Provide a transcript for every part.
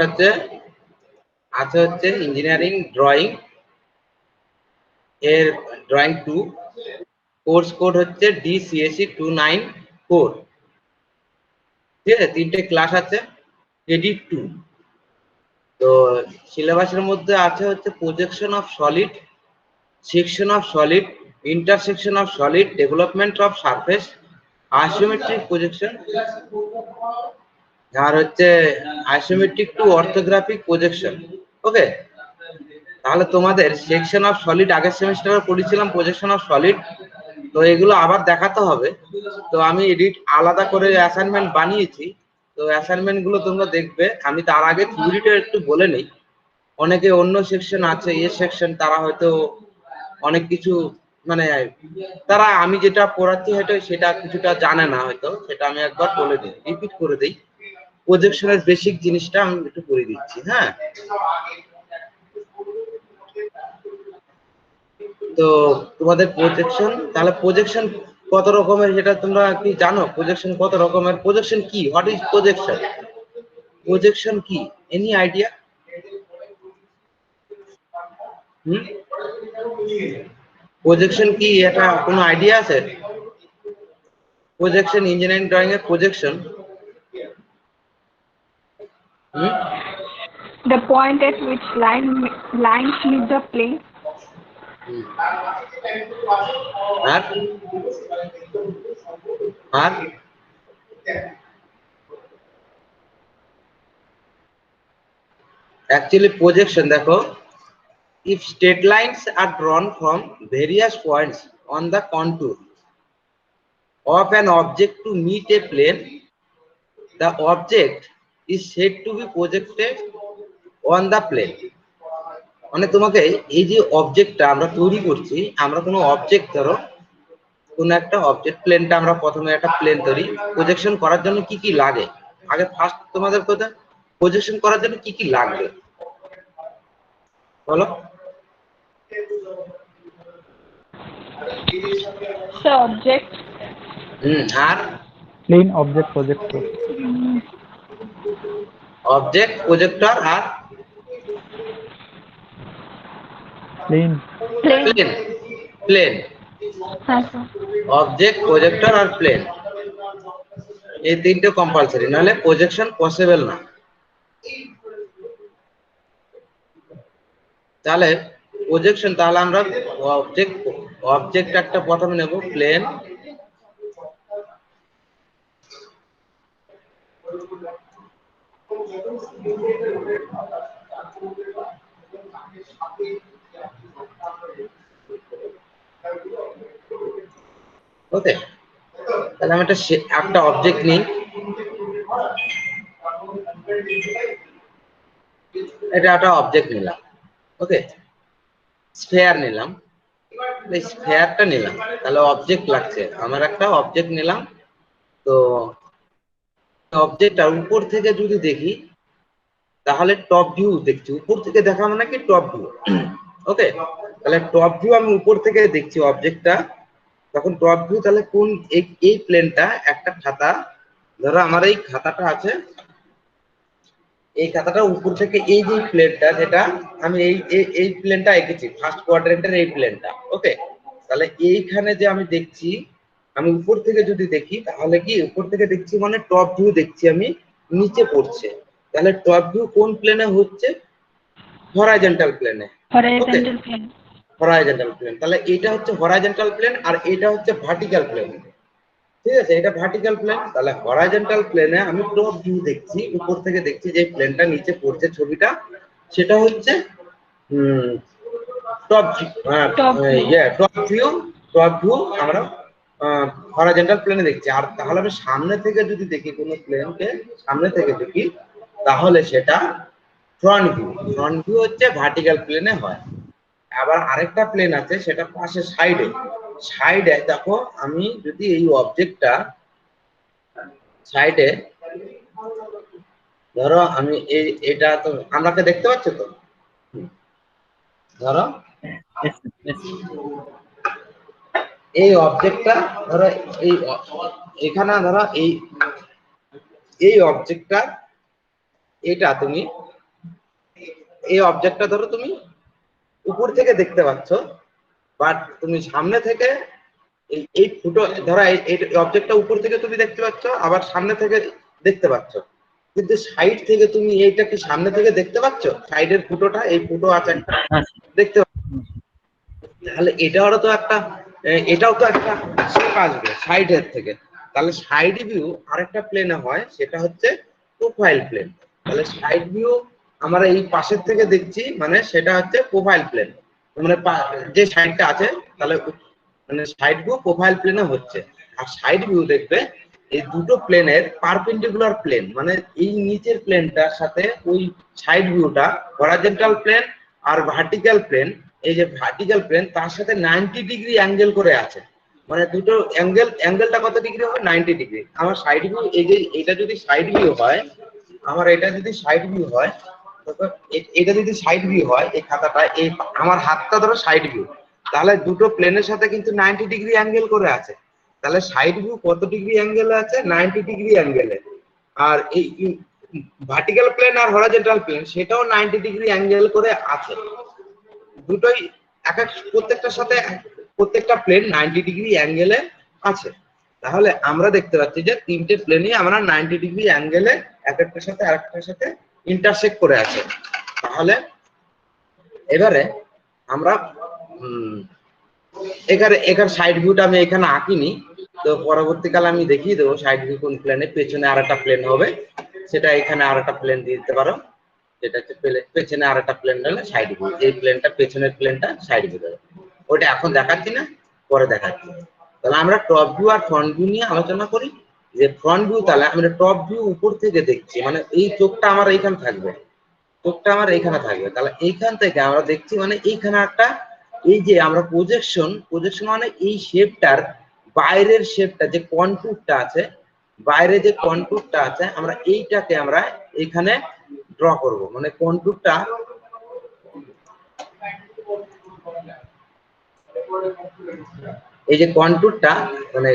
হচ্ছে আছে হচ্ছে ইঞ্জিনিয়ারিং ড্রয়িং এর ড্রয়িং 2 কোর্স কোড হচ্ছে DCSE 294। ঠিক আছে, 3টে ক্লাস আছে, ক্রেডিট 2। তো সিলেবাসের মধ্যে আছে হচ্ছে projection of solid, section of solid, intersection of solid, development of surface, isometric projection, আর হচ্ছে isometric to orthographic projection. Okay, তাহলে তোমাদের সেকশন অফ সলিড আগের সেমিস্টারে পড়েছিলাম, প্রজেকশন অফ সলিড, তো এগুলো আবার দেখাতে হবে। তো আমি এডিট আলাদা করে অ্যাসাইনমেন্ট বানিয়েছি, তো অ্যাসাইনমেন্ট গুলো তোমরা দেখবে। আমি তার আগে থিওরিটা একটু বলে নিই। অনেকে অন্য সেকশন আছে, এ সেকশন, তারা হয়তো অনেক কিছু মানে তারা আমি যেটা পড়াচ্ছি হয়তো সেটা কিছুটা জানে না, হয়তো সেটা আমি একবার বলে দিই, রিপিট করে দিই। প্রজেকশনের বেসিক জিনিসটা আমি একটু করে দিচ্ছি। হ্যাঁ, তো তোমাদের প্রজেকশন, তাহলে প্রজেকশন কত রকমের সেটা তোমরা কি জানো? প্রজেকশন কত রকমের? প্রজেকশন কি? What is projection? প্রজেকশন কি? Any idea? প্রজেকশন কি, এটা কোনো আইডিয়া আছে? প্রজেকশন, ইঞ্জিনিয়ারিং ড্রয়িং এর projection The point at which lines meet the plane. আর actually projection দেখো, if straight lines are drawn from various points on the contour of an object to meet a plane, the object is said to be projected on the plane. মানে তোমাকে এই যে অবজেক্টটা আমরা তৈরি করছি, আমরা কোনো অবজেক্ট, ধরো কোনো একটা অবজেক্ট, প্লেনটা আমরা প্রথমে একটা প্লেন তৈরি, প্রজেকশন করার জন্য কি কি লাগে আগে ফার্স্ট তোমাদের কথা, প্রজেকশন করার জন্য কি কি লাগবে বলো? Subject. আর plane object projector, object projector আর plane plane. Plane, object projector আর প্লেন, এই তিনটে কম্পালসারি, নাহলে প্রজেকশন পসিবল না। তাহলে প্রজেকশন, তাহলে আমরা অবজেক্ট একটা প্রথমে নেব, প্লেন, ওকে। তাহলে আমি একটা অবজেক্ট নিই, এটা একটা অবজেক্ট নিলাম। ওকে, স্ফেয়ার নিলাম, এই স্ফেয়ারটা নিলাম, তাহলে অবজেক্ট লাগছে আমার, একটা অবজেক্ট নিলাম। তো অবজেক্টটা উপর থেকে যদি দেখি তাহলে টপ ভিউ দেখছি, উপর থেকে দেখা মানে কি টপ ভিউ। ওকে, তাহলে টপ ভিউ আমি উপর থেকে দেখছি অবজেক্টটা, তখন টপ ভিউ, তাহলে কোন এই প্লেনটা, একটা খাতা, ধরো আমার এই খাতাটা আছে, এই খাতাটা উপর থেকে এই যে প্লেনটা, যেটা আমি এই প্লেনটা এঁকেছি, ফার্স্ট কোয়াড্রেন্টের এই প্লেনটা। ওকে, তাহলে এইখানে যে আমি দেখছি, আমি উপর থেকে যদি দেখি তাহলে কি, উপর থেকে দেখছি মানে টপ ভিউ দেখছি আমি, নিচে পড়ছে, তাহলে টপ ভিউ কোন প্লেনে হচ্ছে? হরাইজন্টাল প্লেনে। Horizontal plane. হরাইজন্টাল প্লেন, তাহলে এটা হচ্ছে হরাইজন্টাল প্লেন আর এটা হচ্ছে ভার্টিক্যাল প্লেন। ঠিক আছে, এটা ভার্টিক্যাল প্লেন, তাহলে হরাইজন্টাল প্লেনে আমি টপ ভিউ দেখছি, উপর থেকে দেখছি যে প্লেনটা নিচে পড়ছে ছবিটা, সেটা হচ্ছে টপ ভিউ। টপ ভিউ আমরা হরাইজন্টাল প্লেনে দেখছি। আর তাহলে আমি সামনে থেকে যদি দেখি কোনো প্লেনকে, সামনে থেকে দেখি, তাহলে সেটা ফ্রন্ট ভিউ। ফ্রন্ট ভিউ হচ্ছে ভার্টিক্যাল প্লেনে হয়। আবার আরেকটা প্লেন আছে, সেটা পাশে সাইডে, সাইডে দেখো, আমি যদি এই অবজেক্টটা সাইডে, ধরো আমি এটা তো আমাকে দেখতে পাচ্ছ তো, ধরো এই অবজেক্টটা, ধরো এখানে, ধরো এই অবজেক্টটা এটা তুমি এই অবজেক্টটা ধরো তুমি উপর থেকে দেখতে পাচ্ছ, বাট তুমি সামনে থেকে এই ফুটো ধরো এই অবজেক্টটা উপর থেকে তুমি দেখতে পাচ্ছ, আবার সামনে থেকে দেখতে পাচ্ছ, কিন্তু সাইড থেকে তুমি এইটা কি সামনে থেকে দেখতে পাচ্ছ? সাইডের ফুটোটা, এই ফুটো আছে একটা, দেখতে পাচ্ছ? তাহলে এটাও তো একটা শেপ আসবে সাইডের থেকে। তাহলে সাইড ভিউ আরেকটা প্লেনে হয়, সেটা হচ্ছে প্রোফাইল প্লেন। তাহলে সাইড ভিউ আমরা এই পাশের থেকে দেখছি, মানে সেটা হচ্ছে প্রোফাইল প্লেন, মানে যে সাইডটা আছে, তাহলে মানে সাইড ভিউ প্রোফাইল প্লেনে হচ্ছে। আর সাইড ভিউ দেখবে এই দুটো প্লেনের পারপেন্ডিকুলার প্লেন, মানে এই নিচের প্লেনটার সাথে ওই সাইড ভিউটা হরাইজন্টাল প্লেন আর ভার্টিক্যাল প্লেন, এই যে ভার্টিক্যাল প্লেন তার সাথে 90 ডিগ্রি অ্যাঙ্গেল করে আছে। মানে দুটো অ্যাঙ্গেলটা কত ডিগ্রি হবে? 90 ডিগ্রি। আমার সাইড ভিউ, এই যে এটা যদি সাইড ভিউ হয়, আমার এটা যদি সাইড ভিউ হয়, এটা যদি সাইড ভিউ হয়, এই খাতাটা, এই আমার হাতটা ধরো সাইড ভিউ, তাহলে দুটো প্লেনের সাথে কিন্তু 90 ডিগ্রি অ্যাঙ্গেল করে আছে। তাহলে সাইড ভিউ কত ডিগ্রি অ্যাঙ্গেলে আছে? 90 ডিগ্রি অ্যাঙ্গেলে। আর এই ভার্টিক্যাল প্লেন আর হরাইজন্টাল প্লেন সেটাও 90 ডিগ্রি অ্যাঙ্গেল করে আছে। দুটোই প্রত্যেকটা প্লেন 90 ডিগ্রি অ্যাঙ্গেলে আছে। তাহলে আমরা দেখতে পাচ্ছি যে তিনটে প্লেনই আমরা 90 ডিগ্রি অ্যাঙ্গেলে একটার সাথে আরেকটার সাথে ইন্টারসেক্ট করে আছে। তাহলে এবারে আমরা এখানে সাইড ভিউটা আমি এখানে আঁকিনি, তো পরবর্তীকালে আমি দেখিয়ে দেবো সাইড ভিউ কোন প্লেনে। পেছনে আর একটা প্লেন হবে, সেটা এখানে আর একটা প্লেন দিয়ে দিতে পারো, যেটা হচ্ছে পেছনে আর একটা প্লেন হলে সাইড ভিউ, এই প্লেনটা পেছনের প্লেনটা সাইড ভিউ হবে। ওটা এখন দেখাচ্ছি না, পরে দেখাচ্ছি। তাহলে আমরা টপ ভিউ আর ফ্রন্ট ভিউ নিয়ে আলোচনা করি। যে ফ্রন্ট ভিউ, তাহলে আমরা টপ ভিউ উপর থেকে দেখছি, মানে এই চোখটা আমার এইখানে থাকবে, চোখটা আমার এইখানে থাকবে। তাহলে এইখান থেকে আমরা দেখছি, মানে এইখানে একটা, এই যে আমরা প্রজেকশন মানে এই শেপটার বাইরের শেপটা, যে কন্টুরটা আছে, বাইরে যে কন্টুরটা আছে, আমরা এইটাকে আমরা এখানে ড্র করব। মানে কন্টুরটা, এই যে কন্টুরটা, মানে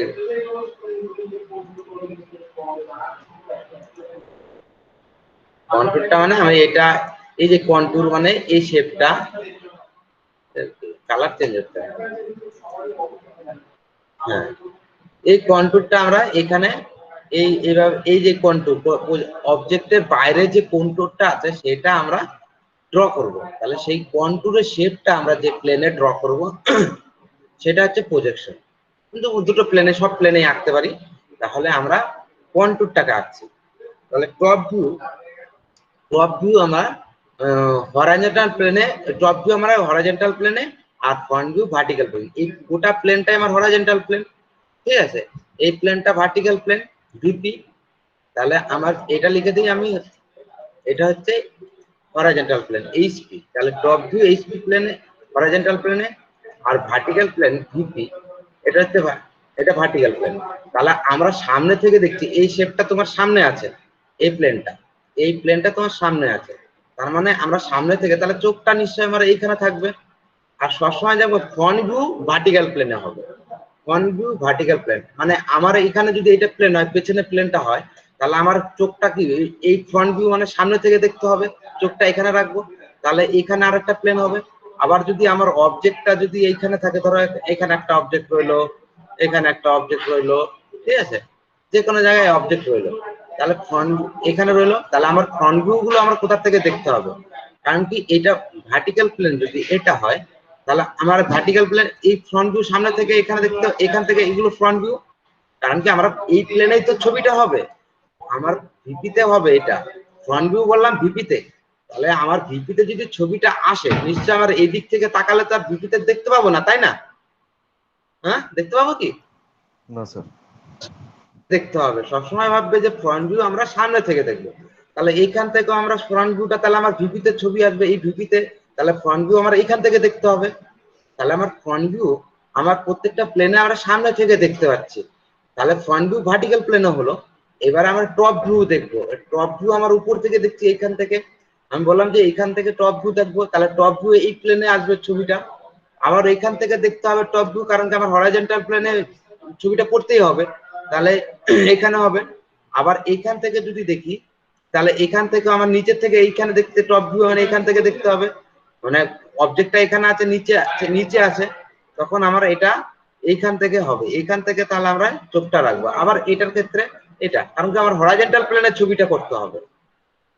মানে আমি এটা, এই যে কন্টুর মানে এই শেপটা, কালার চেঞ্জ হচ্ছে, হ্যাঁ, এই কন্টুরটা আমরা এখানে এইভাবে, এই যে কন্টুর অবজেক্টের বাইরে যে কন্টুরটা আছে সেটা আমরা ড্র করব। তাহলে সেই কন্টুরের শেপটা আমরা যে প্লেনে ড্র করব সেটা হচ্ছে প্রজেকশন। কিন্তু দুটো প্লেনে, সব প্লেনে আঁকতে পারি। তাহলে আমরা কন্টুরটাকে আঁকছি। তাহলে টপ ভিউ আমরা হরাইজন্টাল প্লেনে, টপ ভিউ আমরা হরাইজন্টাল প্লেনে, আর ফ্রন্ট ভিউ ভার্টিক্যাল প্লেন। এই গোটা প্লেনটাই আমার হরাইজন্টাল প্লেন, ঠিক আছে? এই প্লেনটা ভার্টিক্যাল প্লেন ভিপি। তাহলে আমার এটা লিখে দিই আমি, এটা হচ্ছে হরাইজন্টাল প্লেন এইচপি। তাহলে টপ ভিউ এইচপি প্লেনে, হরাইজন্টাল প্লেনে, আর ভার্টিক্যাল প্লেন ভিপি, এটা হচ্ছে এটা ভার্টিক্যাল প্লেন। তাহলে আমরা সামনে থেকে দেখছি, এই শেপটা তোমার সামনে আছে, এই প্লেনটা তোমার সামনে আছে, তার মানে আমরা সামনে থেকে, তাহলে চোখটা নিশ্চয়ই আমার এইখানে থাকবে। আর সবসময় যাবো ফ্রন্ট ভিউ ভার্টিক্যাল প্লেনে হবে, ফ্রন্ট ভিউ ভার্টিক্যাল প্লেন। মানে আমার এখানে যদি এটা প্লেন হয়, পেছনে প্লেনটা হয়, তাহলে আমার চোখটা কি এই ফ্রন্ট ভিউ মানে সামনে থেকে দেখতে হবে, চোখটা এখানে রাখবো, তাহলে এখানে আর একটা প্লেন হবে। আবার যদি আমার অবজেক্টটা যদি এইখানে থাকে, ধরো এখানে একটা অবজেক্ট রইলো, এখানে একটা অবজেক্ট রইলো, ঠিক আছে, যে কোনো জায়গায় অবজেক্ট রইলো, তাহলে ফ্রন্ট এখানে রইলো, তাহলে আমার ফ্রন্ট ভিউ গুলো আমার কোথা থেকে দেখতে হবে? কারণ কি এটা ভার্টিক্যাল প্লেন যদি এটা হয়, তাহলে আমার ভার্টিক্যাল প্লেন এই ফ্রন্ট ভিউ সামনে থেকে এখানে দেখতে, এখান থেকে এগুলো ফ্রন্ট ভিউ। কারণ কি আমরা এই প্লেনেই তো ছবিটা হবে, আমার ভিপিতে হবে, এটা ফ্রন্ট ভিউ বললাম ভিপিতে। তাহলে আমার ভিপিতে যদি ছবিটা আসে, নিশ্চয় আমার এই দিক থেকে তাকালে তার ভিপিতে দেখতে পাবো না, তাই না? হ্যাঁ, দেখতে পাবো কি না স্যার? দেখতে হবে। সবসময় ভাববে যে ফ্রন্ট ভিউ আমরা সামনে থেকে দেখবো, তাহলে এইখান থেকে আমরা ফ্রন্ট ভিউটা, তাহলে আমার ভিপিতে ছবি আসবে এই ভিপিতে, তাহলে ফ্রন্ট ভিউ আমার এইখান থেকে দেখতে হবে। তাহলে আমার ফ্রন্ট ভিউ আমার প্রত্যেকটা প্লেনে আমরা সামনে থেকে দেখতে পাচ্ছি, তাহলে ফ্রন্ট ভিউ ভার্টিক্যাল প্লেনে হলো। এবার আমরা টপ ভিউ দেখবো, টপ ভিউ আমার উপর থেকে দেখছি, এইখান থেকে আমি বললাম যে এইখান থেকে টপ ভিউ দেখবো, তাহলে টপ ভিউ এই প্লেনে আসবে ছবিটা। আবার এইখান থেকে দেখতে হবে টপ ভিউ, কারণ কি আমার হরাইজন্টাল প্লেনে ছবিটা পড়তেই হবে, তাহলে এখানে হবে। আবার এইখান থেকে যদি দেখি, তাহলে এখান থেকে আমার নিচের থেকে এইখানে দেখতে টপ ভিউ মানে এখান থেকে দেখতে হবে, মানে অবজেক্টটা এখানে আছে নিচে আছে, তখন আমার এটা এইখান থেকে হবে, এইখান থেকে তাহলে আমরা চোখটা রাখবো। আবার এটার ক্ষেত্রে এটা, কারণ কি আমার হরাইজন্টাল প্লেনে ছবিটা করতে হবে,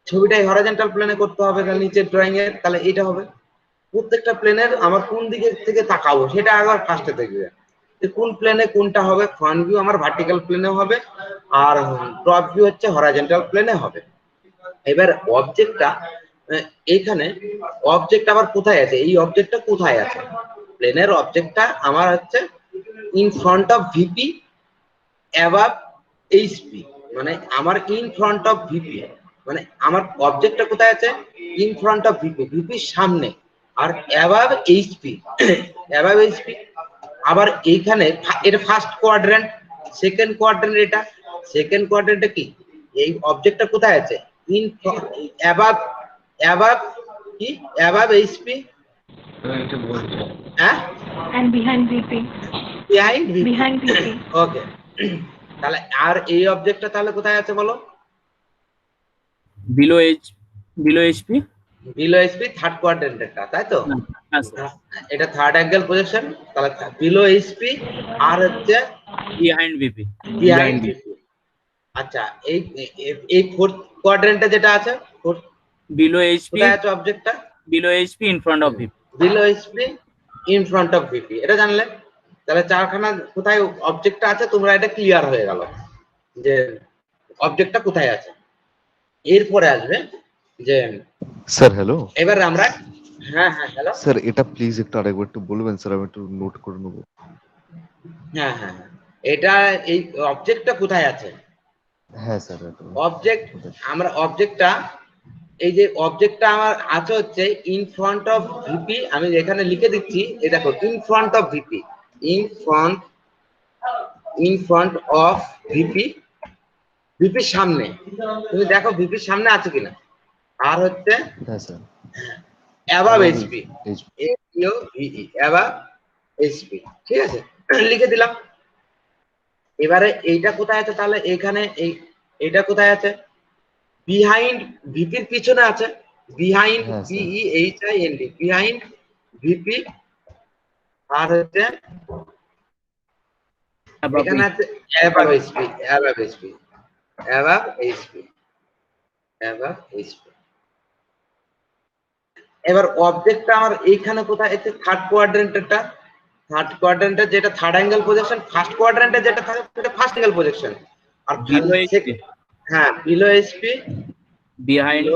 ছবিটাই হরাইজন্টাল প্লেনে করতে হবে, তাহলে নিচের ড্রয়িং এর তাহলে এটা হবে। প্রত্যেকটা প্লেনের আমার কোন দিকে থেকে তাকাবো সেটা আবার ফার্স্টে দেখবে, কোন প্লেনে কোনটা হবে। ফ্রন্ট ভিউ আমার ভার্টিক্যাল প্লেনে হবে, আর টপ ভিউ হচ্ছে হরাইজন্টাল প্লেনে হবে। এবার অবজেক্টটা এইখানে অবজেক্ট আবার কোথায় আছে, এই অবজেক্টটা কোথায় আছে, প্লেনের অবজেক্টটা আমার হচ্ছে in front of VP above HP, মানে আমার ইন ফ্রন্ট অফ ভিপি, মানে আমার অবজেক্টটা কোথায় আছে, ইন ফ্রন্ট অফ ভিপি, ভিপির সামনে, আর অ্যাবাভ এইচপি, অ্যাবাভ এইচপি। আবার এইখানে এটা ফার্স্ট কোয়াড্রেন্ট, সেকেন্ড কোয়াড্রেন্ট, এটা সেকেন্ড কোয়াড্রেন্টে কি এই অবজেক্টটা কোথায় আছে, ইন অ্যাবাভ কি অ্যাবাভ এইচপি, হ্যাঁ, And behind VP. Behind VP, Behind VP. Okay. তাহলে আর এই অবজেক্টটা তাহলে কোথায় আছে বলো, below HP. Below HP third কোয়াড্রেন্টটা, তাই তো? হ্যাঁ স্যার। এটা থার্ড অ্যাঙ্গেল প্রজেকশন, তাহলে বিলো এইচপি আর হচ্ছে বিহাইন্ড ভিপি। Behind VP. আচ্ছা, এই ফোর্থ কোয়াড্রেন্টে যেটা আছে, ফোর্থ বিলো এইচপি, কোথায় আছে অবজেক্টটা, below HP in front of VP. Below HP in front of VP, এটা জানলে তাহলে চারখানা কোথায় অবজেক্টটা আছে তোমরা এটা ক্লিয়ার হয়ে গেল যে অবজেক্টটা কোথায় আছে। এরপরে আসবে যে স্যার হ্যালো এবার আমরা, হ্যাঁ হ্যাঁ হ্যালো, স্যার এটা প্লিজ একটু আরেকবার একটু বলবেন স্যার, আমি একটু নোট করে নেবো। হ্যাঁ হ্যাঁ হ্যাঁ, এটা এই অবজেক্টটা কোথায় আছে, হ্যাঁ স্যার অবজেক্ট, আমরা অবজেক্টটা, এই যে অবজেক্টটা আমার আছে হচ্ছে ইন ফ্রন্ট অফ ভিপি, আমি এখানে লিখে দিচ্ছি, এই দেখো in front of VP, in front of VP, ভিপির সামনে, তুমি দেখো ভিপির সামনে আছে কিনা। আর হচ্ছে হ্যাঁ sir above HP, above HP, ঠিক আছে, লিখে দিলাম। এবারে এইটা কোথায় আছে, তাহলে এখানে এইটা কোথায় আছে, বিহাইন্ড ভিপির পিছনে আছে, বিহাইন্ড BEHIND, বিহাইন্ড ভিপি, আর হচ্ছে এখানে আছে above HP, above HP, above HP, above HP. এবার অবজেক্টটা আমার এইখানে কোথায় আছে, থার্ড কোয়াড্রেন্টটা, থার্ড কোয়াড্রেন্টে যেটা থার্ড অ্যাঙ্গেল প্রজেকশন, ফার্স্ট কোয়াড্রেন্টে যেটা থাকে সেটা ফার্স্ট অ্যাঙ্গেল প্রজেকশন, আর বিলো এইচপি, হ্যাঁ below HP, behind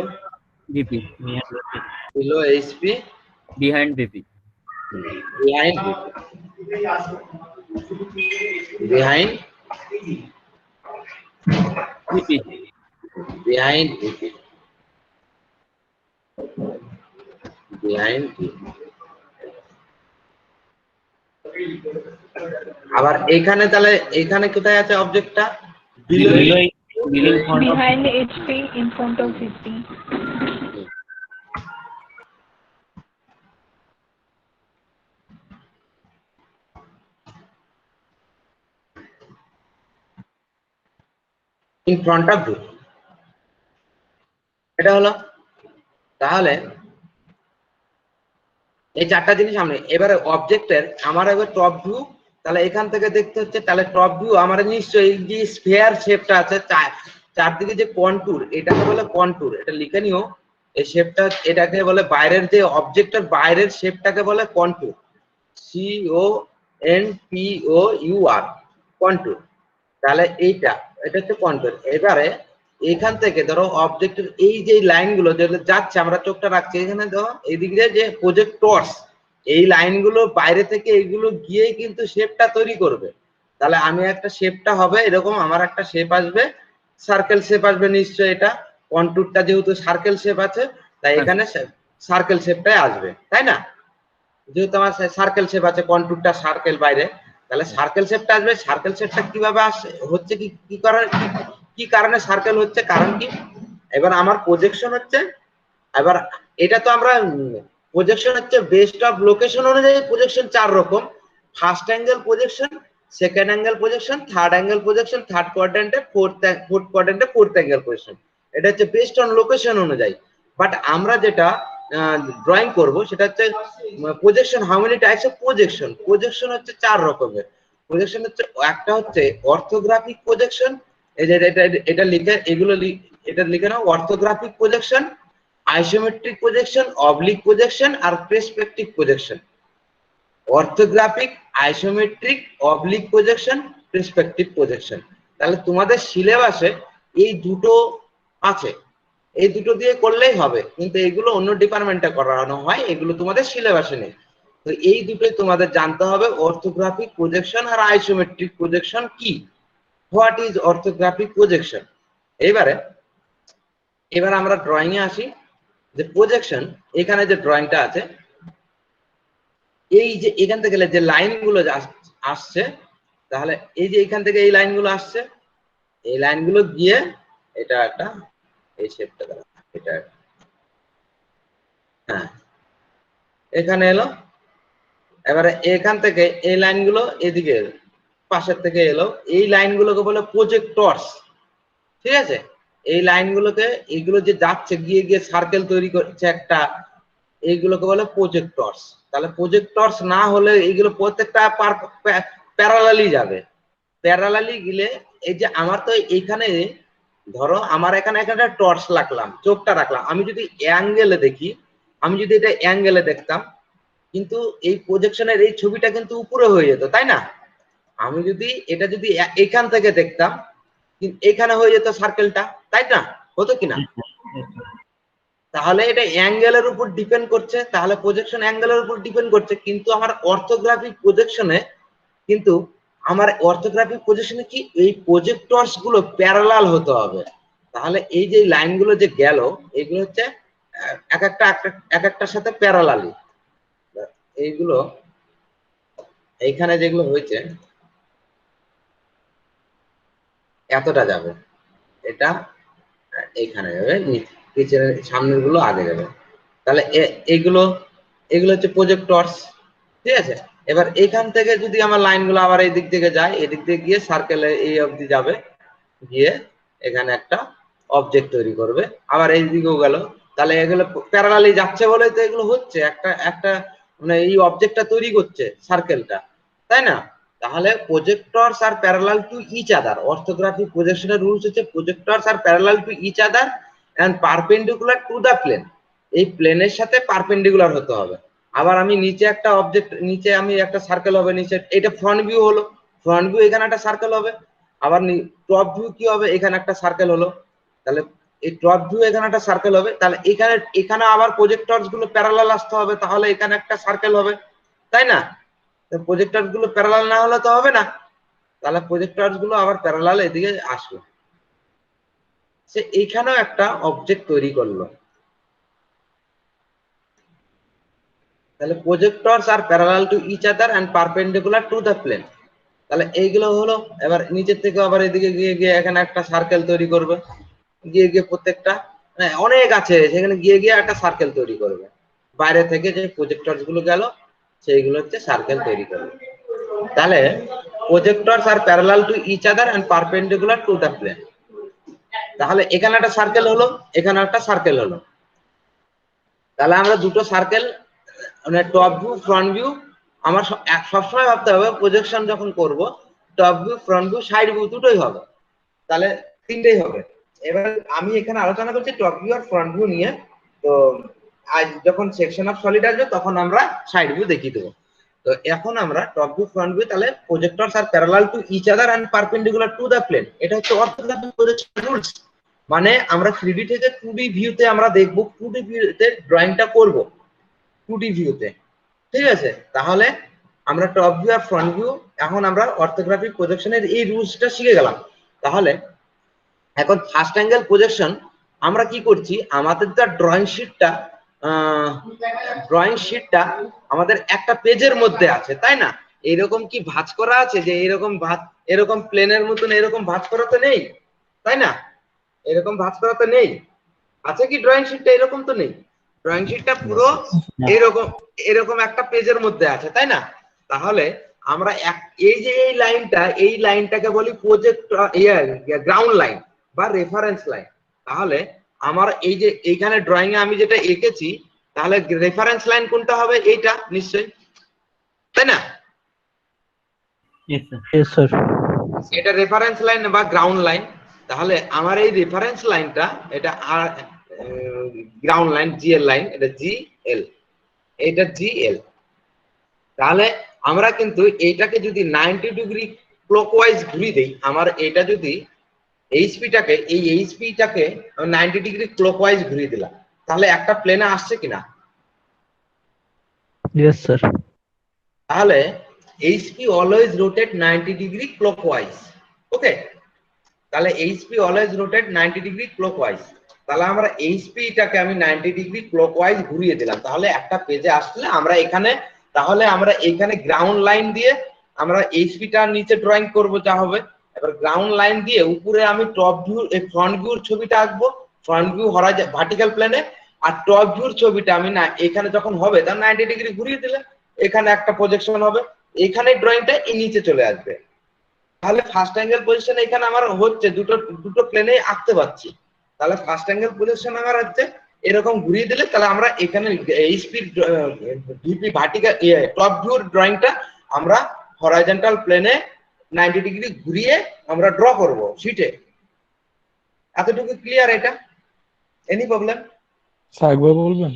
VP, below HP, behind VP, behind behind VP. behind behind আবার এখানে তাহলে এখানে কোথায় আছে অবজেক্টটা, Behind HP, in front of VP. In front of view, এটা হলো। তাহলে এই চারটা জিনিস সামনে। এবারে অবজেক্টের আমার এবার টপ ভিউ, তাহলে এখান থেকে দেখতে হচ্ছে, তাহলে টপ ভিউ আমার নিশ্চয়ই এই যে স্ফিয়ার শেপটা আছে চারদিকে যে কন্টুর, এটাকে বলে কন্টুর, এটা লিখে নিও, এই শেপটা এটাকে বলে বাইরের যে অবজেক্টের বাইরের শেপটাকে বলে কন্টুর, CONTOUR, কন্টুর। তাহলে এটা হচ্ছে কন্টুর। এবারে এখান থেকে ধরো অবজেক্টের এই যে লাইনগুলো যেগুলো যাচ্ছে, আমরা চোখটা রাখছি এখানে, ধরো এইদিক দিয়ে যে প্রজেক্টরস, এই লাইনগুলো বাইরে থেকে এইগুলো গিয়ে কিন্তু শেপটা তৈরি করবে। তাহলে আমি একটা শেপটা হবে এরকম, আমার একটা শেপ আসবে, সার্কেল শেপ আসবে নিশ্চয়ই, এটা কন্টুরটা যেহেতু সার্কেল শেপ আছে তাই এখানে সার্কেল শেপটাই আসবে, তাই না? যেহেতু আমার সার্কেল শেপ আছে, কন্টুরটা সার্কেল বাইরে, তাহলে সার্কেল শেপটা আসবে। সার্কেল শেপটা কিভাবে আসে, হচ্ছে কি কারণে সার্কেল হচ্ছে, কারণ কি, এবার আমার প্রজেকশন হচ্ছে, এবার এটা তো আমরা প্রজেকশন হচ্ছে বেস্ট অফ লোকেশন অনুযায়ী প্রজেকশন 4 রকম, first angle projection, second angle projection, third angle projection, third কোয়াড্রেন্টে, ফোর্থ কোয়াড্রেন্টে ফোর্থ অ্যাঙ্গেল প্রজেকশন, এটা হচ্ছে বেসড অন লোকেশন অনুযায়ী। বাট আমরা যেটা ড্রয়িং করব সেটা হচ্ছে projection. How many types of projection? Projection হচ্ছে 4 রকমের। প্রজেকশন হচ্ছে একটা হচ্ছে অর্থোগ্রাফিক প্রজেকশন, এই যে এটা লিখে এগুলো এটা লিখে নাও, orthographic projection, isometric projection, oblique projection আর perspective projection. Orthographic, isometric, oblique projection, perspective projection. তাহলে তোমাদের সিলেবাসে এই দুটো আছে, এই দুটো দিয়ে করলেই হবে, কিন্তু এগুলো অন্য ডিপার্টমেন্টে করানো হয়, এগুলো তোমাদের সিলেবাসে নেই। তো এই দুটোই তোমাদের জানতে হবে, অর্থোগ্রাফিক প্রজেকশন আর আইসোমেট্রিক প্রজেকশন কি। What is orthographic projection? এবার আমরা ড্রয়িং এ আসি। যে প্রজেকশন, এখানে যে ড্রয়িংটা আছে, এই যে এখান থেকে যে লাইনগুলো আসছে, তাহলে এই যে এখান থেকে এই লাইনগুলো আসছে, এই লাইনগুলো গিয়ে এটা একটা এই শেপটা দ্বারা এটা হ্যাঁ এখানে এলো। এবারে এখান থেকে এই লাইনগুলো এদিকে পাশের থেকে এলো, এই লাইনগুলোকে বলে প্রজেক্টরস। ঠিক আছে, এই লাইনগুলোকে, এইগুলো যে যাচ্ছে গিয়ে গিয়ে সার্কেল তৈরি করছে একটা, এইগুলোকে বলে প্রজেক্টরস। তাহলে প্রজেক্টরস না হলে এইগুলো প্রত্যেকটা প্যারালালি যাবে। প্যারালালি গেলে এই যে আমার তো এইখানে ধরো আমার এখানে একটা টর্চ রাখলাম, চোখটা রাখলাম, আমি যদি অ্যাঙ্গেলে দেখি, আমি যদি এটা অ্যাঙ্গেলে দেখতাম, কিন্তু এই প্রজেকশনের এই ছবিটা কিন্তু উপরে হয়ে যেত, তাই না? আমি যদি এটা যদি এখান থেকে দেখতাম, এখানে হয়ে যেত সার্কেলটা, তাই না? হতো কিনা? তাহলে এটা অ্যাঙ্গেলের উপর ডিপেন্ড করছে, তাহলে প্রজেকশন অ্যাঙ্গেলের উপর ডিপেন্ড করছে। কিন্তু আমার অর্থোগ্রাফিক প্রজেকশনে কিন্তু আমার অর্থোগ্রাফিক প্রজেকশনে কি এই প্রজেক্টরস গুলো প্যারালাল হতে হবে। তাহলে এই যে লাইনগুলো যে গেল, এগুলো হচ্ছে এক একটার সাথে প্যারালালি। এইগুলো এইখানে যেগুলো হয়েছে এতটা যাবে, এটা এইখানে যাবে, নিচের সামনের গুলো আগে যাবে। তাহলে এগুলো হচ্ছে প্রজেক্টরস। ঠিক আছে, এবার এখান থেকে যদি আমার লাইনগুলো আবার এই দিক থেকে যায়, এদিক দিয়ে গিয়ে সার্কেলে এই অবধি যাবে, গিয়ে এখানে একটা অবজেক্ট তৈরি করবে, আবার এই দিকেও গেল। তাহলে এগুলো প্যারালালি যাচ্ছে বলে তো এগুলো হচ্ছে একটা মানে এই অবজেক্টটা তৈরি করছে সার্কেলটা, তাই না? তাহলে projectors are parallel to each other. অর্থোগ্রাফিক প্রজেকশনের রুলস হচ্ছে projectors are parallel to each other and perpendicular to the plane. এই প্লেনের সাথে পারপেন্ডিকুলার হতে হবে। আবার আমি নিচে একটা অবজেক্ট, নিচে আমি একটা সার্কেল হবে নিচে, এটা ফ্রন্ট ভিউ হলো, ফ্রন্ট ভিউ এখানে একটা সার্কেল হবে। আবার টপ ভিউ কি হবে, এখানে একটা সার্কেল হলো। তাহলে এই টপ ভিউ এখানে একটা সার্কেল হবে, তাহলে এখানে আবার প্রজেক্টরস গুলো প্যারালাল আসতে হবে, তাহলে এখানে একটা সার্কেল হবে, তাই না? প্রজেক্টরস গুলো প্যারালাল না হলে তো হবে না, তাহলে প্রজেক্টরস গুলো আবার প্যারালাল এদিকে আসবে। সে এইখানেও একটা অবজেক্ট তৈরি করলো। তাহলে projectors are parallel to each other and perpendicular to the plane. তাহলে এইগুলো হলো। এবার নিচের থেকে আবার এদিকে গিয়ে গিয়ে এখানে একটা সার্কেল তৈরি করবে, গিয়ে গিয়ে প্রত্যেকটা অনেক আছে, সেখানে গিয়ে গিয়ে একটা সার্কেল তৈরি করবে। বাইরে থেকে যে প্রজেক্টরস গুলো গেল সেইগুলো হচ্ছে সার্কেল তৈরি করবে। তাহলে projectors are parallel to each other and perpendicular to the plane. তাহলে এখানে একটা সার্কেল হলো, এখানে একটা সার্কেল হলো। তাহলে আমরা দুটো সার্কেল মানে টপ ভিউ ফ্রন্ট ভিউ, আমার সবসময় ভাবতে হবে প্রজেকশন যখন করব top view front view side view দুটোই হবে, তাহলে তিনটেই হবে। এবার আমি এখানে আলোচনা করছি টপ ভিউ আর ফ্রন্ট ভিউ নিয়ে। তো আজ যখন সেকশন অফ সলিড আসবে তখন আমরা সাইড ভিউ দেখিয়ে দেবো। তো এখন আমরা টপ ভিউ ফ্রন্ট ভিউ, তাহলে projectors are parallel to each other and perpendicular to the plane, এটা হচ্ছে অর্থোগ্রাফিক প্রজেকশন রুলস। মানে আমরা 3D থেকে 2D ভিউতে আমরা দেখব, 2D ভিউতে ড্রয়িংটা করব 2D ভিউতে। ঠিক আছে, তাহলে আমরা টপ ভিউ আর ফ্রন্ট ভিউ, এখন আমরা অর্থোগ্রাফিক প্রজেকশনের এই রুলসটা শিখে গেলাম। তাহলে এখন ফার্স্ট অ্যাঙ্গেল প্রজেকশন আমরা কি করছি, আমাদের যা ড্রয়িং শিটটা আমাদের একটা পেজের মধ্যে আছে, তাই না? এইরকম কি ভাঁজ করা আছে যে এরকম এরকম প্লেনের মতন এরকম ভাঁজ করা তো নেই, তাই না? এরকম ভাঁজ করা তো নেই, আছে কি ড্রয়িং শিটটা? এরকম তো নেই, ড্রয়িং শিটটা পুরো এরকম একটা পেজের মধ্যে আছে, তাই না? তাহলে আমরা এই যে এই লাইনটাকে বলি প্রজেক্ট গ্রাউন্ড লাইন বা রেফারেন্স লাইন। তাহলে আমার এই যে এইখানে ড্রয়িং এ আমি যেটা এঁকেছি, তাহলে রেফারেন্স লাইন কোনটা হবে? এইটা নিশ্চয়ই, তাই না? Yes, sir. Yes, sir. এটা রেফারেন্স লাইন বা গ্রাউন্ড লাইন। তাহলে আমার এই রেফারেন্স লাইনটা এটা আর গ্রাউন্ড লাইন জিএল লাইন, এটা জিএল, এটা জিএল। তাহলে আমরা কিন্তু এইটাকে যদি 90 ডিগ্রি ক্লকওয়াইজ ঘুরিয়ে দেই, আমার এটা যদি এইচপিটাকে এই এইচপিটাকে 90 ডিগ্রি ক্লকওয়াইজ ঘুরিয়ে দিলাম, তাহলে একটা প্লেনে আসছে কিনা? Yes, sir. তাহলে HP always rotate 90 degree clockwise. Okay, তাহলে HP always rotate 90 degree clockwise. তাহলে আমরা এইচপিটাকে আমি 90 ডিগ্রি ক্লকওয়াইজ ঘুরিয়ে দিলাম, তাহলে একটা পেজে আসলে আমরা এখানে, তাহলে আমরা এখানে গ্রাউন্ড লাইন দিয়ে আমরা এইচপিটার নিচে ড্রয়িং করব যা হবে। এবার গ্রাউন্ড লাইন দিয়ে উপরে আমি টপ ভিউ ফ্রন্ট ভিউর ছবিটা আঁকবো, ফ্রন্ট ভিউ ভার্টিক্যাল প্লেনে, আর টপ ভিউর ছবিটা আমি না এখানে যখন হবে তখন 90 ডিগ্রি ঘুরিয়ে দিলে এখানে একটা প্রজেকশন হবে, এখানে ড্রয়িংটা এই নিচে চলে আসবে। তাহলে ফার্স্ট অ্যাঙ্গেল পজিশন এখানে আমার হচ্ছে দুটো প্লেনে আঁকতে পাচ্ছি। তাহলে ফার্স্ট অ্যাঙ্গেল পজিশন আমার হচ্ছে এরকম ঘুরিয়ে দিলে, তাহলে আমরা এখানে এইচপি ভিপি ভার্টিক্যাল টপ ভিউর ড্রয়িংটা আমরা হরাইজন্টাল প্লেনে 90 ডিগ্রি ঘুরিয়ে আমরা ড্র করব শীটে। এতটুকু ক্লিয়ার? এটা এনি প্রবলেম? একবার বলবেন?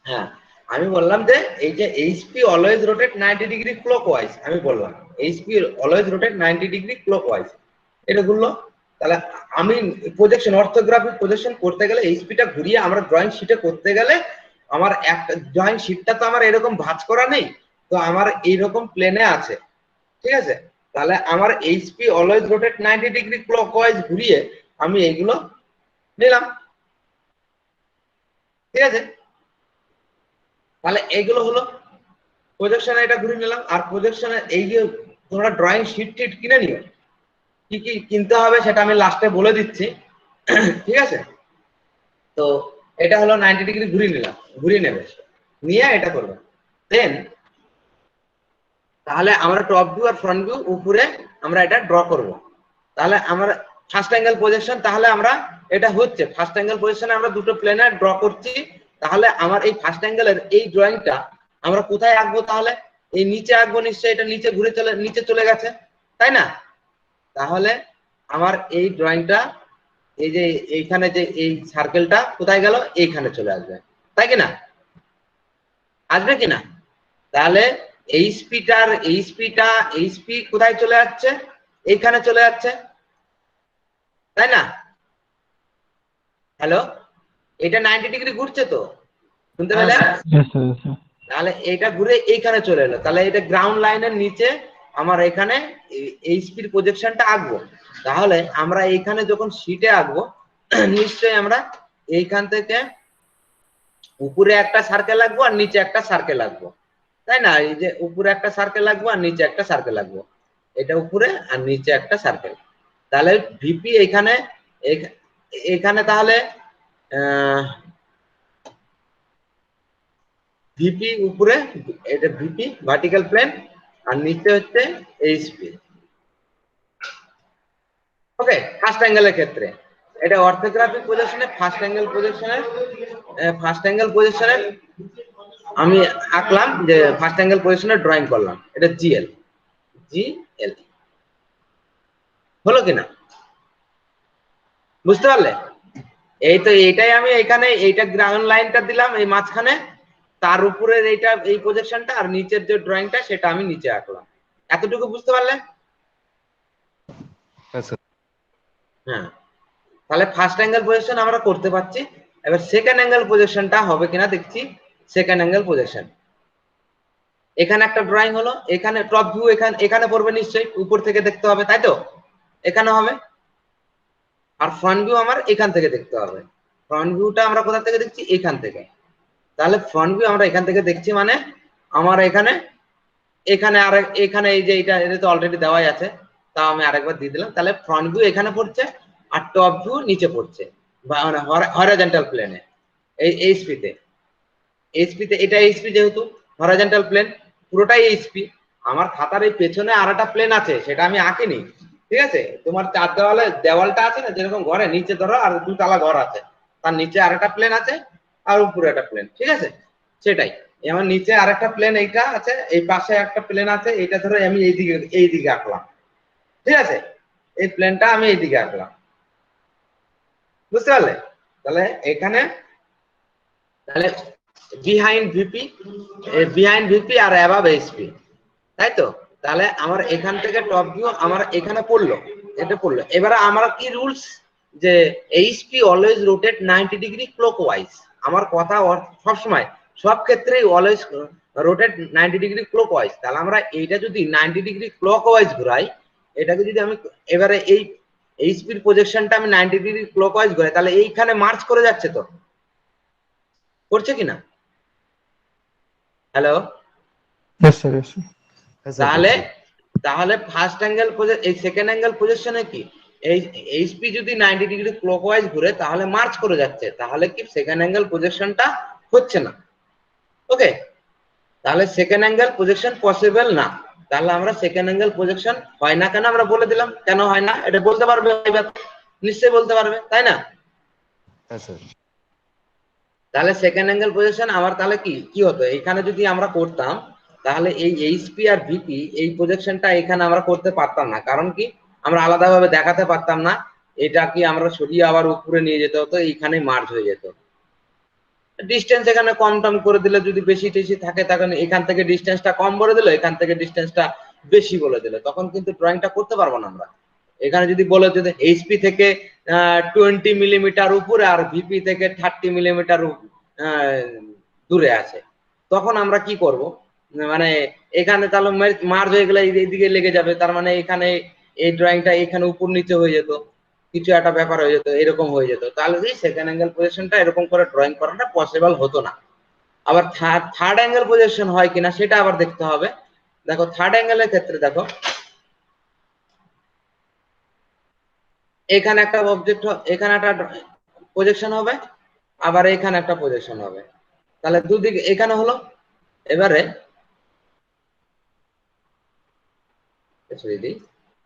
হ্যাঁ, আমি বললাম যে এই যে HP always rotate 90 degree clockwise, আমি বললাম HP always rotate 90 degree clockwise, এটা বললো। তাহলে আমি প্রজেকশন অর্থোগ্রাফিক প্রজেকশন করতে গেলে এইচপিটা ঘুরিয়ে আমরা ড্রয়িং শিটে করতে গেলে আমার একটা ড্রয়িং শিটটা তো আমার এরকম ভাঁজ করা নেই, তো আমার এইরকম প্লেনে আছে, ঠিক আছে? তাহলে আমার HP always rotate 90 degree clockwise ঘুরিয়ে আমি এইগুলো নিলাম, ঠিক আছে? তাহলে এইগুলো হলো প্রজেকশনে, এটা ঘুরে নিলাম। আর প্রজেকশনে এই যে তোমরা ড্রয়িং শিট টিট কিনে নিও, কি কি কিনতে হবে সেটা আমি লাস্টে বলে দিচ্ছি, ঠিক আছে? তো এটা হলো 90 ডিগ্রি ঘুরিয়ে নিলাম, ঘুরিয়ে নেবে, নিয়ে এটা করবে। দেন তাহলে আমরা টপ ভিউ আর ফ্রন্ট ভিউ উপরে আমরা এটা ড্র করব। তাহলে আমরা ফার্স্ট অ্যাঙ্গেল পজিশন, তাহলে আমরা এটা হচ্ছে ফার্স্ট অ্যাঙ্গেল পজিশনে আমরা দুটো প্লেনে ড্র করছি। তাহলে আমার এই ফার্স্ট অ্যাঙ্গেলের এই ড্রয়িংটা আমরা কোথায় আঁকবো? তাহলে এই নিচে আঁকবো নিশ্চয়ই, এটা নিচে ঘুরে নিচে চলে গেছে, তাই না? তাহলে আমার এই ড্রয়িংটা এই যে এইখানে যে এই সার্কেলটা কোথায় গেল? এইখানে চলে আসবে, তাই কিনা? আসবে কিনা? তাহলে এইচপি কোথায় চলে যাচ্ছে? এইখানে চলে যাচ্ছে, তাই না? হ্যালো, এটা 90 ডিগ্রি ঘুরছে তো, শুনতে পেলে? Yes, sir. Yes, sir. তাহলে এটা ঘুরে এইখানে চলে এলো, তাহলে এটা গ্রাউন্ড লাইনের নিচে আমার এখানে এইচপির প্রজেকশনটা আঁকবো। তাহলে আমরা এইখানে যখন শীটে আঁকবো নিশ্চয়ই আমরা এইখান থেকে উপরে একটা সার্কেল আঁকবো আর নিচে একটা সার্কেল আঁকবো, তাই না? এই যে উপরে একটা সার্কেল আঁকবো আর নিচে একটা সার্কেল আঁকবো, এটা উপরে আর নিচে একটা সার্কেল। তাহলে ভিপি এখানে এখানে তাহলে ভিপি উপরে, এটা ভিপি ভার্টিক্যাল প্লেন, আর নিচে হচ্ছে এইচপি। ওকে, ফার্স্ট অ্যাঙ্গেলের ক্ষেত্রে এটা অর্থোগ্রাফিক প্রজেকশনে ফার্স্ট অ্যাঙ্গেল পজিশনের আমি আঁকলাম, যে ফার্স্ট অ্যাঙ্গেল পজিশনের ড্রয়িং করলাম, এটা জিএল। হলো কিনা? বুঝতে পারলে? এই তো এইটাই আমি এখানে এইটা গ্রাউন্ড লাইনটা দিলাম এই মাঝখানে, তার উপরের এইটা এই প্রজেকশনটা, আর নিচের যে ড্রয়িংটা সেটা আমি নিচে আঁকলাম। এতটুকু বুঝতে পারলে? হ্যাঁ, তাহলে ফার্স্ট অ্যাঙ্গেল পজিশন আমরা করতে পারছি। এবার সেকেন্ড অ্যাঙ্গেল পজিশনটা হবে কিনা দেখছি। সেকেন্ড অ্যাঙ্গেল পজিশন, এখানে একটা ড্রয়িং হলো, এখানে টপ ভিউ এখানে পড়বে নিশ্চয়ই, উপর থেকে দেখতে হবে, তাই তো? এখানে হবে। আর ফ্রন্ট ভিউ আমার এখান থেকে দেখতে হবে। ফ্রন্ট ভিউটা আমরা কোথা থেকে দেখছি? এখান থেকে। তাহলে ফ্রন্ট ভিউ আমরা এখান থেকে দেখছি, মানে আমার এখানে আর এখানে এই যে এটা তো অলরেডি দেওয়াই আছে, তাও আমি আরেকবার দিয়ে দিলাম। তাহলে ফ্রন্ট ভিউ এখানে পড়ছে আর টপ ভিউ নিচে পড়ছে, মানে হরাইজন্টাল প্লেনে। এই এইচপিতে এটা এইচপি, যেহেতু হরাইজন্টাল প্লেন পুরোটাই এইচপি। আমার খাতার এই পেছনে আর একটা প্লেন আছে, সেটা আমি আঁকিনি, ঠিক আছে, তোমার চার দেওয়ালটা আছে না, যেরকম ঘরে নিচে ধরো আর দুতলা ঘর আছে, তার নিচে আরেকটা প্লেন আছে আর উপরে একটা প্লেন, ঠিক আছে, সেটাই। আমার নিচে আরেকটা প্লেন এইটা আছে, এই পাশে একটা প্লেন আছে, এইটা ধরো আমি এইদিকে আঁকলাম, ঠিক আছে, এই প্লেনটা আমি এইদিকে আঁকলাম, বুঝতে পারলে? তাহলে এখানে তাহলে বিহাইন্ড ভিপি আর অ্যাবাভ এইচপি, তাই তো? তাহলে আমার এখান থেকে টপ ভিউ আমার এখানে পড়লো, এটা পড়লো। এবারে আমার কি রুলস, যে HP always rotate 90 degree clockwise. আমার কথা সবসময় সব ক্ষেত্রেই অলওয়েজ রোটেট 90 ডিগ্রি ক্লকওয়াইজ। তাহলে আমরা এইটা যদি 90 ডিগ্রি ক্লকওয়াইজ ঘুরাই, এটাকে যদি আমি এবারে এই এইচপির প্রজেকশনটা আমি 90 ডিগ্রি ক্লকওয়াইজ ঘুরাই, তাহলে এইখানে মার্চ করে যাচ্ছে তো, করছে কিনা? Hello, Yes, sir. Yes, sir. হ্যাঁ স্যার, তাহলে বলছি। তাহলে ফার্স্ট অ্যাঙ্গেল এই সেকেন্ড অ্যাঙ্গেল পজিশনে কি এই এইচপি যদি 90 ডিগ্রি ক্লকওয়াইজ ঘুরে তাহলে মার্চ করে যাচ্ছে, তাহলে কি সেকেন্ড অ্যাঙ্গেল প্রজেকশনটা হচ্ছে না। ওকে, তাহলে সেকেন্ড অ্যাঙ্গেল প্রজেকশন পসিবল না। তাহলে আমরা সেকেন্ড অ্যাঙ্গেল প্রজেকশন হয় না কেন আমরা বলে দিলাম, কেন হয় না এটা বলতে পারবে এবার, নিশ্চয়ই বলতে পারবে, তাই না? হ্যাঁ স্যার। তাহলে সেকেন্ড অ্যাঙ্গেল পজিশন আমার তাহলে কি কি হতো, এখানে যদি আমরা করতাম তাহলে এই এইচপি আর ভিপি এই প্রজেকশনটা এখানে আমরা করতে পারতাম না। কারণ কি, আমরা আলাদাভাবে দেখাতে পারতাম না, এটা কি আমরা সরিয়ে আবার উপরে নিয়ে যেতে হতো, এইখানে মার্জ হয়ে যেত। ডিস্টেন্স এখানে কম টম করে দিলে, যদি বেশি টেশি থাকে তখন এখান থেকে ডিস্টেন্সটা কম বলে দিল, এখান থেকে ডিস্টেন্সটা বেশি বলে দিল, তখন কিন্তু ড্রয়িংটা করতে পারবো না আমরা। এখানে যদি বলে যে এইচপি থেকে 20 মিলিমিটার উপরে আর ভিপি থেকে 30 মিলিমিটার দূরে আছে, তখন আমরা কি করব, মানে এখানে তাহলে মার্জ হয়ে গেলে এইদিকে লেগে যাবে, তার মানে এখানে এই ড্রয়িংটা এখানে উপর নিচে হয়ে যেত, কিছু একটা ব্যাপার হয়ে যেত, এরকম হয়ে যেত। তাহলে এই সেকেন্ড অ্যাঙ্গেল পজিশনটা এরকম করে ড্রয়িং করাটা পসিবল হতো না। আবার থার্ড অ্যাঙ্গেল পজিশন হয় কিনা সেটা আবার দেখতে হবে। দেখো থার্ড অ্যাঙ্গেলের ক্ষেত্রে দেখো, এখানে একটা অবজেক্ট, এখানে একটা প্রজেকশন হবে, আবার এখানে একটা প্রজেকশন হবে, তাহলে দুদিকে এখানে হলো। এবারে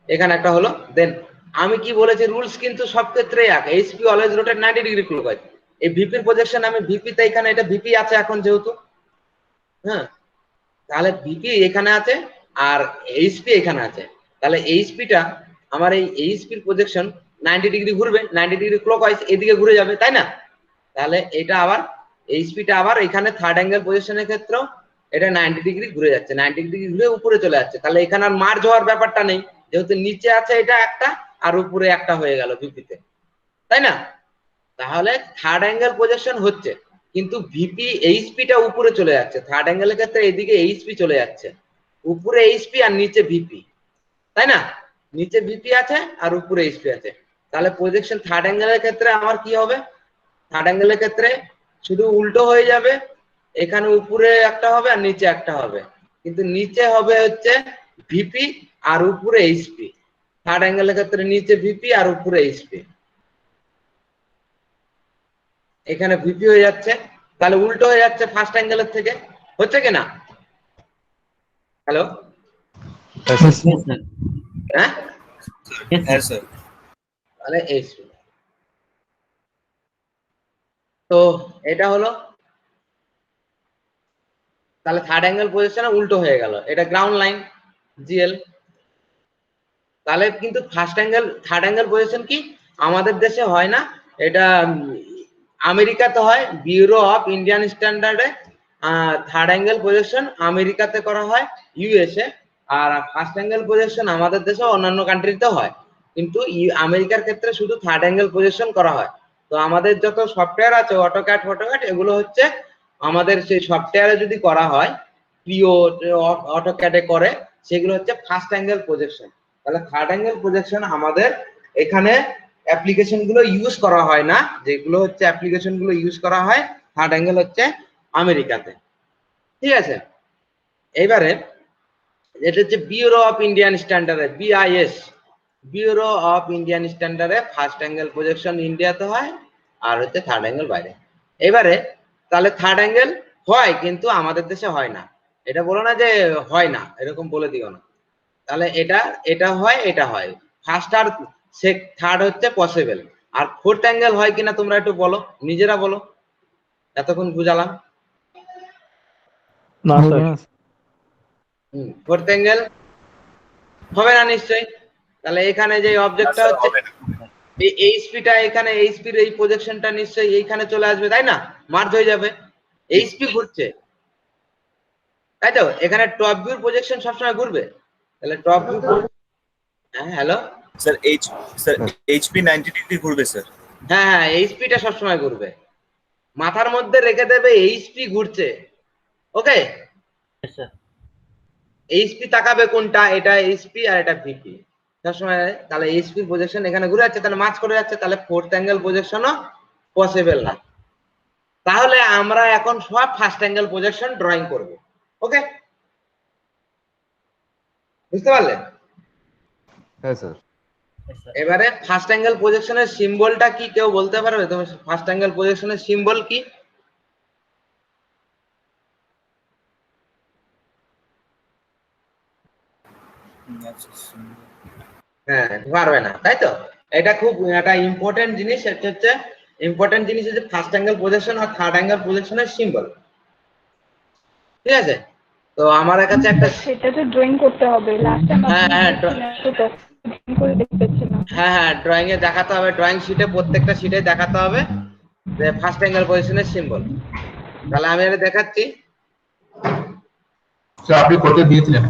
এখানে একটা হলো, দেন আমি কি বলেছি রুলস কিন্তু সব ক্ষেত্রেই এক, HP always rotate 90 degree clockwise. এই ভিপির প্রজেকশন আমি ভিপিতে, এখানে এটা ভিপি আছে এখন যেহেতু, হ্যাঁ, তাহলে ভিপি এখানে আছে আর এইচপি এখানে আছে, তাহলে এইচপিটা আমার এই এইচপির প্রজেকশন 90 ডিগ্রি ঘুরবে, 90 ডিগ্রি ক্লকওয়াইজ এদিকে ঘুরে যাবে, তাই না? তাহলে এটা আবার এইচপিটা আবার এখানে থার্ড অ্যাঙ্গেল পজিশনের ক্ষেত্রেও এটা 90 ডিগ্রি ঘুরে যাচ্ছে, 90 ডিগ্রি ঘুরে উপরে চলে যাচ্ছে, তাহলে এখানে আর মার্জ হওয়ার ব্যাপারটা নেই, যেহেতু নিচে আছে এটা একটা আর উপরে একটা হয়ে গেল ভিপিতে, তাই না? তাহলে থার্ড অ্যাঙ্গেল প্রজেকশন হচ্ছে, কিন্তু ভিপি এইচপিটা উপরে চলে যাচ্ছে, থার্ড অ্যাঙ্গেলের ক্ষেত্রে এদিকে এইচপি চলে যাচ্ছে, উপরে এইচপি আর নিচে ভিপি, তাই না? নিচে ভিপি আছে আর উপরে এইচপি আছে, তাহলে প্রজেকশন থার্ড অ্যাঙ্গেলের ক্ষেত্রে আমার কি হবে, থার্ড অ্যাঙ্গেলের ক্ষেত্রে শুধু উল্টো হয়ে যাবে, এখানে উপরে একটা হবে আর নিচে একটা হবে, কিন্তু নিচে হবে হচ্ছে ভিপি আর উপরে এইচপি, থার্ড অ্যাঙ্গেলের ক্ষেত্রে নিচে ভিপি আর উপরে এইচপি, এখানে ভিপি হয়ে যাচ্ছে, তাহলে উল্টো হয়ে যাচ্ছে ফার্স্ট অ্যাঙ্গেলের থেকে, হচ্ছে কিনা? Hello, Yes, Yes, sir. sir. হ্যাঁ, Yes, sir. তাহলে এইচপি, তো এটা হলো, তাহলে থার্ড অ্যাঙ্গেল পজিশনে উল্টো হয়ে গেল, এটা গ্রাউন্ড লাইন জিএল। তাহলে কিন্তু first angle third angle position কি আমাদের দেশে হয় না, এটা আমেরিকাতে হয়, ব্যুরো অফ ইন্ডিয়ান স্ট্যান্ডার্ডে থার্ড অ্যাঙ্গেল পজিশন আমেরিকাতে করা হয়, ইউএসএ, আর ফার্স্ট অ্যাঙ্গেল পজিশন আমাদের দেশে অন্যান্য কান্ট্রিতে হয়, কিন্তু আমেরিকার ক্ষেত্রে শুধু থার্ড অ্যাঙ্গেল পজিশন করা হয়। তো আমাদের যত সফটওয়্যার আছে অটোক্যাড ফটোক্যাড এগুলো হচ্ছে আমাদের সেই সফটওয়্যারে যদি করা হয়, প্রিও অটোক্যাডে করে, সেগুলো হচ্ছে ফার্স্ট অ্যাঙ্গেল প্রজেকশন। তাহলে থার্ড অ্যাঙ্গেল প্রজেকশন আমাদের এখানে অ্যাপ্লিকেশন গুলো ইউজ করা হয় না, যেগুলো হচ্ছে অ্যাপ্লিকেশন গুলো ইউজ করা হয় থার্ড অ্যাঙ্গেল হচ্ছে আমেরিকাতে, ঠিক আছে? এবারে এটা হচ্ছে ব্যুরো অফ ইন্ডিয়ান স্ট্যান্ডার্ডে, বিআইএস, ব্যুরো অফ ইন্ডিয়ান স্ট্যান্ডার্ডে ফার্স্ট অ্যাঙ্গেল প্রজেকশন ইন্ডিয়াতে হয় আর হচ্ছে থার্ড অ্যাঙ্গেল বাইরে। এবারে তাহলে থার্ড অ্যাঙ্গেল হয় কিন্তু আমাদের দেশে হয় না, এটা বলো না যে হয় না, এরকম বলে দিও না। তাহলে এটা এটা হয়, এটা হয়, ফার্স্ট আর থার্ড হচ্ছে পসিবল, আর ফোর্থ অ্যাঙ্গেল হয় কিনা তোমরা একটু বলো, নিজেরা বলো, এতক্ষণ বুঝালাম। না স্যার। ফোর্থ অ্যাঙ্গেল হবে না নিশ্চয়ই। তাহলে এখানে যে অবজেক্টটা হচ্ছে এই এইচপিটা, এখানে এইচপির এই প্রজেকশনটা নিশ্চয়ই এইখানে চলে আসবে, তাই না? মার্জ হয়ে যাবে, এইচপি ঘুরছে, তাই তো? এখানে টপ ভিউর প্রজেকশন সবসময় ঘুরবে, তাহলে টপ ভিউ, হ্যাঁ হ্যালো স্যার এইচপি 90 ডিগ্রি ঘুরবে স্যার। হ্যাঁ হ্যাঁ, এইচপিটা সবসময় ঘুরবে, মাথার মধ্যে রেখে দেবে এইচপি ঘুরছে। ওকে, এইচপি তাকাবে কোনটা, এটা এইচপি আর এটা ভিপি সবসময়। তাহলে এইচপি প্রজেকশন এখানে ঘুরে যাচ্ছে, তাহলে মার্চ করে যাচ্ছে, তাহলে ফোর্থ অ্যাঙ্গেল প্রজেকশনও পসিবল না। তাহলে আমরা এখন সব ফার্স্ট অ্যাঙ্গেল প্রজেকশন ড্রয়িং করব। ওকে, বুঝতে পারলে? হ্যাঁ স্যার। এবারে ফার্স্ট অ্যাঙ্গেল প্রজেকশনের সিম্বলটা কি কেউ বলতে পারবে? তুমি ফার্স্ট অ্যাঙ্গেল প্রজেকশনের সিম্বল কি? হ্যাঁ, পারবে না, তাই তো? এটা খুব একটা ইম্পর্টেন্ট জিনিস, এটা হচ্ছে ইম্পর্টেন্ট জিনিস হচ্ছে ফার্স্ট অ্যাঙ্গেল প্রজেকশন আর থার্ড অ্যাঙ্গেল প্রজেকশনের সিম্বল। ঠিক আছে, তো আমার কাছে একটা, সেটা তো ড্রয়িং করতে হবে, লাস্ট টাইম হ্যাঁ আপনি হ্যাঁ বলেছিলেন তো ড্রয়িং করে দেখতেছিলাম। হ্যাঁ হ্যাঁ, ড্রয়িং এ দেখাতে হবে, ড্রয়িং শিটে প্রত্যেকটা শিটে দেখাতে হবে যে ফার্স্ট অ্যাঙ্গেল পজিশনের সিম্বল। তাহলে আমি এটা দেখাচ্ছি। স্যার আপনি কত দিয়েছিলেন?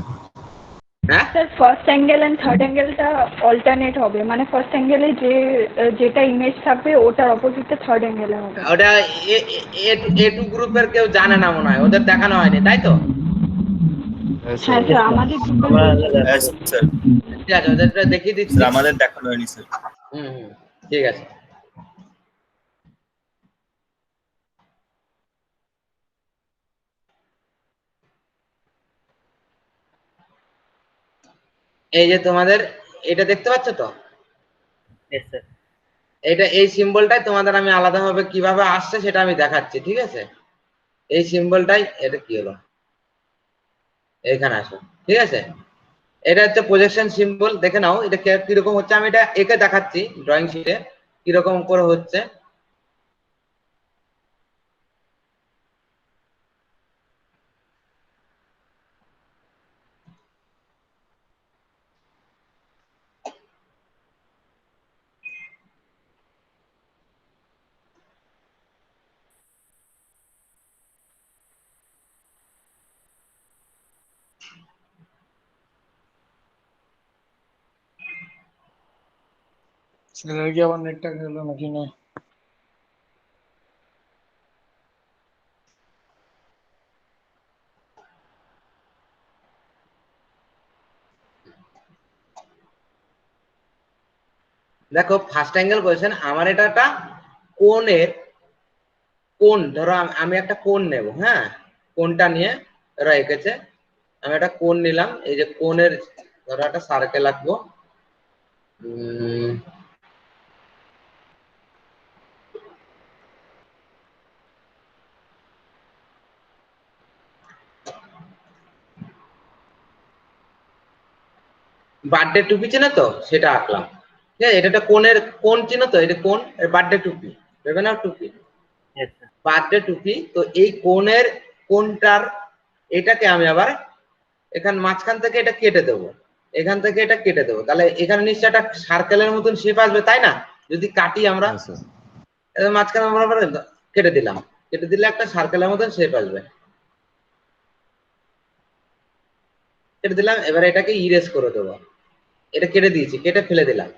হ্যাঁ, sir first angle and third অ্যাঙ্গেলটা অল্টারনেট হবে, মানে ফার্স্ট অ্যাঙ্গেলে যেটা ইমেজ থাকবে ওটার অপোজিটে থার্ড অ্যাঙ্গেলে হবে। ওটা এ টু গ্রুপের কেউ জানে না মনে হয়, ওদের দেখানো হয়নি, তাই তো? হ্যাঁ হ্যাঁ স্যার। স্যার, আমাদের হ্যাঁ স্যার, ঠিক আছে, ওদেরটা দেখিয়ে দিচ্ছি। স্যার আমাদের দেখানো হয়নি স্যার। হুম, ঠিক আছে। এই যে তোমাদের এটা দেখতে পাচ্ছ তো, এটা এই সিম্বলটাই তোমাদের আমি আলাদাভাবে কিভাবে আসছে সেটা আমি দেখাচ্ছি, ঠিক আছে? এই সিম্বলটাই, এটা কি হলো, এখানে আসো, ঠিক আছে? এটা হচ্ছে প্রজেকশন সিম্বল, দেখে নাও এটা কিরকম হচ্ছে। আমি এটা একে দেখাচ্ছি ড্রয়িং শিটে কিরকম করে হচ্ছে। ছেলের কি আবার নেটটা গেল নাকি না? দেখো ফার্স্ট অ্যাঙ্গেল বলছেন, আমার এটা একটা কোণের কোণ, ধরো আমি একটা কোণ নেব, হ্যাঁ, কোণটা নিয়ে ধরো এঁকেছে, আমি একটা কোণ নিলাম, এই যে কোণের ধরো একটা সার্কেল আঁকবো। বার্থডে টুপি চেনে তো, সেটা আঁকলাম। ঠিক আছে, এটা একটা কোণের কোণ চিনো তো, এটা কোণ, বার্থডে টুপি ভেবে নাও, টুপি, বার্থডে টুপি। তো এই কোণের কোণটার এটাকে আমি আবার এখান মাঝখান থেকে এটা কেটে দেবো, এখান থেকে এটা কেটে দেবো, তাহলে এখানে নিশ্চয় একটা সার্কেলের মতন শেপ আসবে, তাই না? যদি কাটি আমরা, হ্যাঁ স্যার। মাঝখানে আমরা কেটে দিলাম, কেটে দিলে একটা সার্কেলের মতন শেপ আসবে, কেটে দিলাম। এবার এটাকে ইরেজ করে দেবো, এটা কেটে দিয়েছি, কেটে ফেলে দিলাম,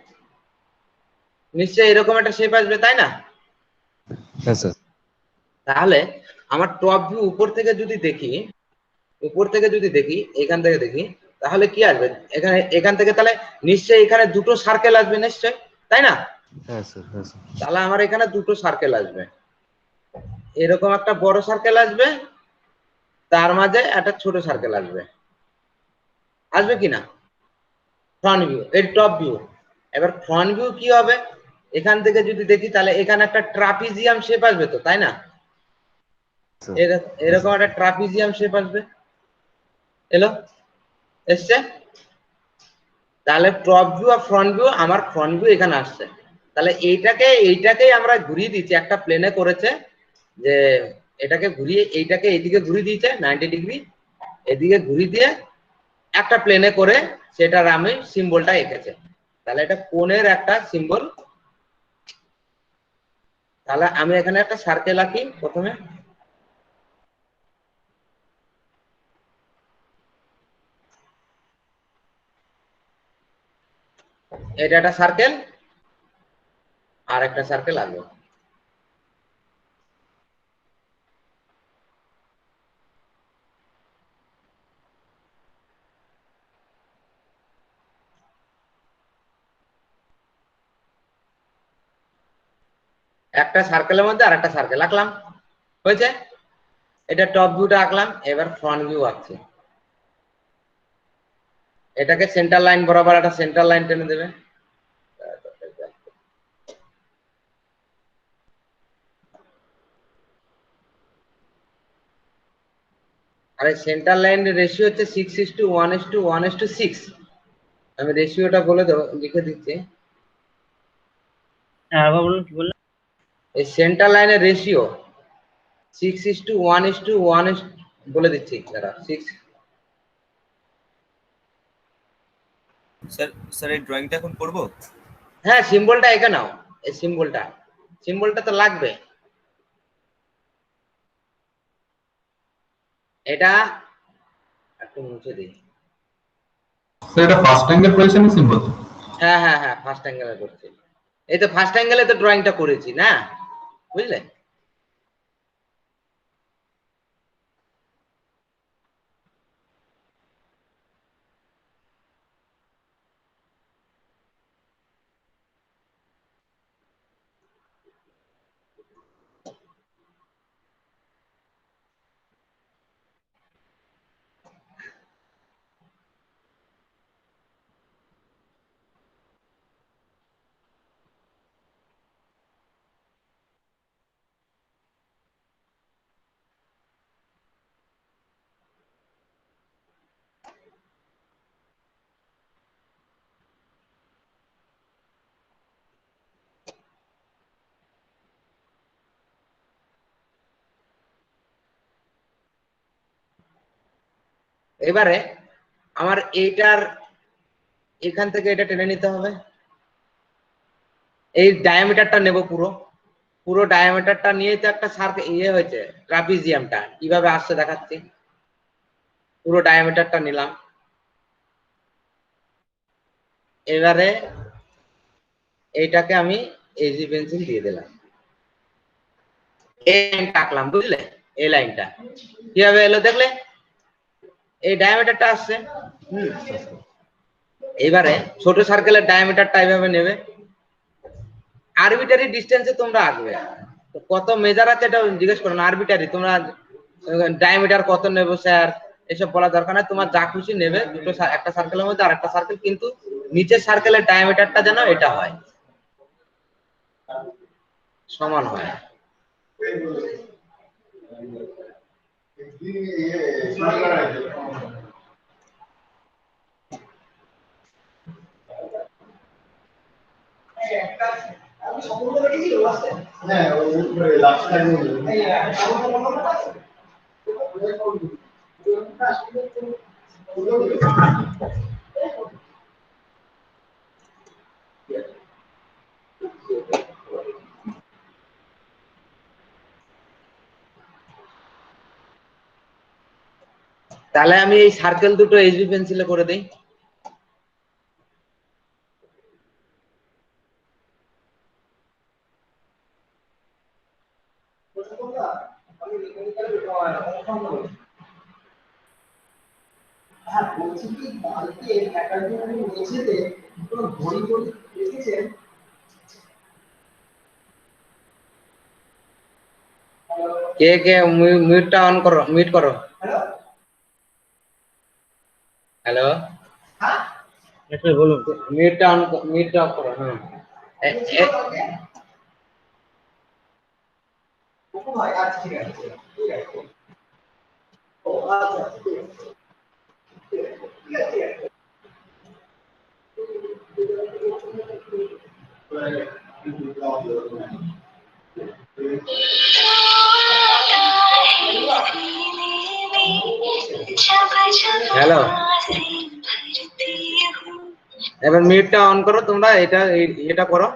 নিশ্চয়ই এরকম একটা শেপ আসবে, তাই না? হ্যাঁ স্যার। তাহলে আমার টপ ভিউ উপর থেকে যদি দেখি, উপর থেকে যদি দেখি, এখান থেকে দেখি, তাহলে কি আসবে? এখানে এখান থেকে তাহলে নিশ্চয়ই এখানে দুটো সার্কেল আসবে নিশ্চয়, তাই না? হ্যাঁ স্যার। হ্যাঁ স্যার। তাহলে আমার এখানে দুটো সার্কেল আসবে, এরকম একটা বড় সার্কেল আসবে, তার মাঝে একটা ছোট সার্কেল আসবে, আসবে কিনা? ফ্রন্ট ভিউ, এর টপ ভিউ। এবার ফ্রন্ট ভিউ কি হবে? এখান থেকে যদি দেখি তাহলে এখানে একটা ট্রাপিজিয়াম শেপ আসবে তো, তাই না? স্যার। এরকম একটা ট্রাপিজিয়াম শেপ আসবে, এলো, এসছে? তাহলে টপ ভিউ আর ফ্রন্ট ভিউ, আমার ফ্রন্ট ভিউ এখানে আসছে। তাহলে এইটাকেই আমরা ঘুরিয়ে দিচ্ছি, একটা প্লেনে করেছে যে এটাকে ঘুরিয়ে এইটাকে এইদিকে ঘুরিয়ে দিয়েছে 90 ডিগ্রি, এদিকে ঘুরিয়ে দিয়ে একটা প্লেনে করে সেটার আমি সিম্বলটা এঁকেছে। তাহলে এটা কোণের একটা সিম্বল। তাহলে আমি এখানে একটা সার্কেল আঁকি প্রথমে। এটা একটা সার্কেল, আর একটা সার্কেল আঁকবো। একটা সার্কেলের মধ্যে আর একটা সার্কেল আঁকলাম, হয়েছে। এটা টপ ভিউটা আঁকলাম, এবার ফ্রন্ট ভিউ আঁকছি। এটাকে সেন্টার লাইন বরাবর একটা সেন্টার লাইন টেনে দেবে। আর এই সেন্টার লাইনের রেশিও হচ্ছে 6:1:1:6। আমি রেশিওটা বলে দেবো, লিখে দিচ্ছি। হ্যাঁ আবার বলুন, কি বললেন? এই সেন্টার লাইনের রেশিও 6:1:1 বলে দিচ্ছি দাঁড়া। 6। স্যার স্যার এই ড্রয়িংটা এখন করব? হ্যাঁ, সিম্বলটা এঁকে নাও। এই সিম্বলটা তো লাগবে। এটা একটু মুছে দিই। স্যার এটা ফার্স্ট অ্যাঙ্গেল পজিশনের সিম্বল। হ্যাঁ হ্যাঁ হ্যাঁ, ফার্স্ট অ্যাঙ্গেলে করছি। এই তো ফার্স্ট অ্যাঙ্গেলে তো ড্রয়িংটা করেছি না, বুঝলে? এবারে আমার এইটার এখান থেকে এটা টেনে নিতে হবে। এই ডায়ামিটারটা নেব, পুরো ডায়ামিটারটা নিয়ে তো একটা সার্কেল হয়েছে ট্রাপিজিয়ামটা কিভাবে আসছে দেখাচ্ছি। পুরো ডায়ামিটারটা নিলাম। এবারে এইটাকে আমি এজি পেন্সিল দিয়ে দিলাম, এই লাইনটা আঁকলাম, বুঝলে? এই লাইনটা কিভাবে এলো দেখলে? এই ডায়ামিটারটা আসছে। এবারে ছোট সার্কেলের ডায়ামিটারটা এইভাবে নেবে, আরবিটারি ডিস্টেন্সে তোমরা আঁকবে। কত মেজার আছে এটা জিজ্ঞেস করো না, আরবিটারি। তোমরা ডায়ামিটার কত নেবো স্যার এসব বলা দরকার নাই, তোমার যা খুশি নেবে। দুটো একটা সার্কেলের মধ্যে আর একটা সার্কেল, কিন্তু নিচের সার্কেলের ডায়ামিটারটা যেন এটা হয়, সমান হয়। তাহলে আমি এই সার্কেল দুটো এইচবি পেন্সিলে করে দিই। কে কে মিউটটা অন করো, মিউট করো। হ্যালো, বলুন। মিউটটা অফ করো। হ্যাঁ, হ্যালো, এবার মিউটটা অন করো তোমরা, এটা করো,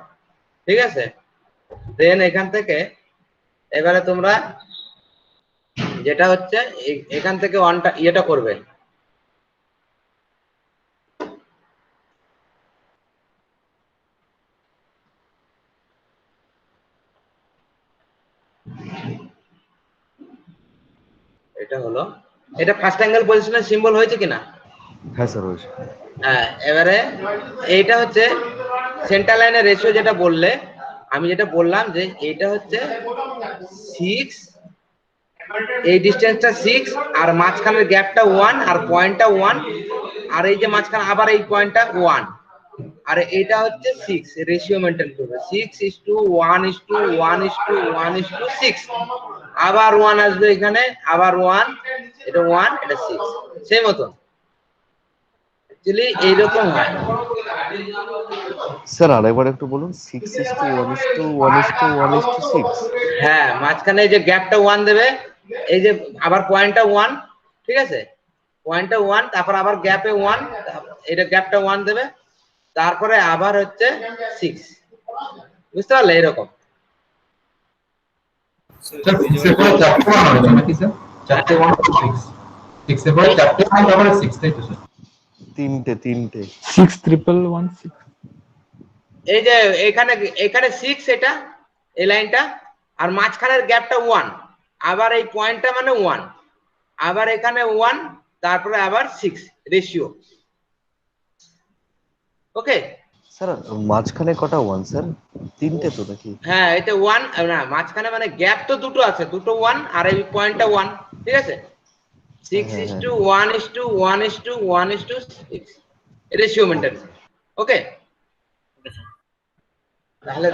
ঠিক আছে? দেন এখান থেকে এবারে তোমরা যেটা হচ্ছে এখান থেকে অনটা ইয়েটা করবে, এটা হলো, এটা ফার্স্ট অ্যাঙ্গেল পজিশনের সিম্বল হয়েছে কিনা? হ্যাঁ স্যার হয়েছে। হ্যাঁ, এবারে এইটা হচ্ছে সেন্টার লাইনের রেশিও, যেটা বললে আমি যেটা বললাম যে এইটা হচ্ছে 6, এই ডিসটেন্সটা 6 আর মাঝখানের গ্যাপটা 1 আর পয়েন্টটা 1 আর এই যে মাঝখানে আবার এই পয়েন্টটা 1 আর এটা হচ্ছে 6, রেশিও মেইনটেইন করবে 6:1:1:1:1:6, আবার 1 আসবে এখানে, আবার 1, এটা 1, এটা 6, সেই মতো অ্যাকচুয়ালি এইরকম হয়। স্যার আরেকবার একটু বলুন। 6:1:1:1:6। হ্যাঁ, মাঝখানে এই যে গ্যাপটা 1 দেবে, এই যে আবার পয়েন্টটা 1, ঠিক আছে? পয়েন্টটা 1, তারপর আবার গ্যাপে 1, এটা গ্যাপটা 1 দেবে, তারপরে আবার হচ্ছে 6, বুঝতে পারলে? এরকম স্যার 6 এর পরে 4টে 1 হবে নাকি স্যার? 4টে 1 6, 6 এর পরে 4টে 1 তারপরে 6, তাই তো স্যার? তিনটে 6:1:1:6 এই যে এখানে 6, এটা এই লাইনটা, আর মাঝখানের গ্যাপটা 1, আবার এই পয়েন্টটা মানে 1, আবার এখানে 1, তারপরে আবার 6, রেশিও। ওকে স্যার মাঝখানে কটা 1 স্যার? তিনটে তো নাকি? হ্যাঁ, এটা 1 না, মাঝখানে মানে গ্যাপ তো দুটো আছে, দুটো 1 আর এই পয়েন্টটা 1, ঠিক আছে? 6:1:1:1:6 রেশিও মেইনটেইন। ওকে, তাহলে